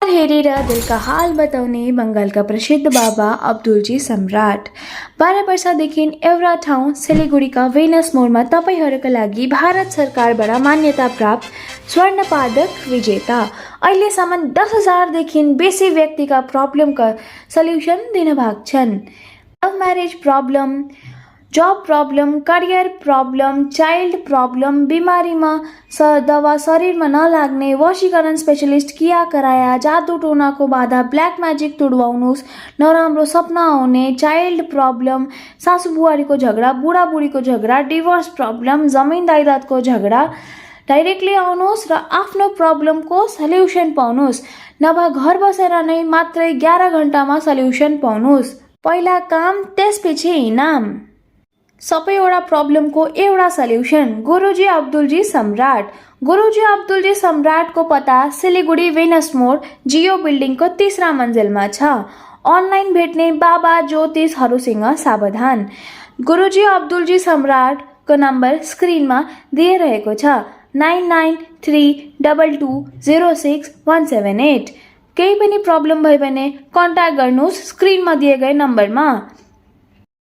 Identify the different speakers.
Speaker 1: हेरेर दिलका हाल बताउने बङ्गालका प्रसिद्ध बाबा अब्दुलजी सम्राट 12 वर्षदेखि एउटा ठाउँ सिलिगुडीका भेनस मोडमा तपाईँहरूका लागि भारत सरकारबाट मान्यता प्राप्त स्वर्ण पदक विजेता। अहिलेसम्म 10,000देखि बेसी व्यक्तिका प्रब्लमका सल्युसन दिनुभएको छन्। Love marriage problem, job problem, career problem, child problem, बिमारीमा दवा शरीरमा नलाग्ने, वशीकरण स्पेशलिस्ट किया कराया, जादु टोनाको बाधा, ब्ल्याक म्याजिक तुडवाउनुहोस्, नराम्रो सपना आउने, चाइल्ड प्रब्लम, सासु बुहारीको झगडा, बुढाबुढीको झगडा, डिभोर्स प्रब्लम, जमिन जायदादको झगडा, डाइरेक्टली आउनुहोस् र आफ्नो प्रब्लमको सल्युसन पाउनुहोस्। नभए घर बसेर नै मात्रै 11 घन्टामा सल्युसन पाउनुहोस्। पहिला काम, त्यसपछि इनाम। सबैवटा प्रब्लमको एउटा सल्युसन। गुरुजी अब्दुलजी सम्राट। गुरुजी अब्दुलजी सम्राटको पत्ता सिलिगुडी भेनस मोड जियो बिल्डिङको 3रा मन्जिलमा छ। अनलाइन भेट्ने बाबा ज्योतिषहरूसँग सावधान। गुरुजी अब्दुलजी सम्राटको नम्बर स्क्रिनमा दिइरहेको छ 9932206178। केही पनि प्रब्लम भयो भने कन्ट्याक्ट गर्नुहोस् स्क्रिनमा दिए गए नम्बरमा।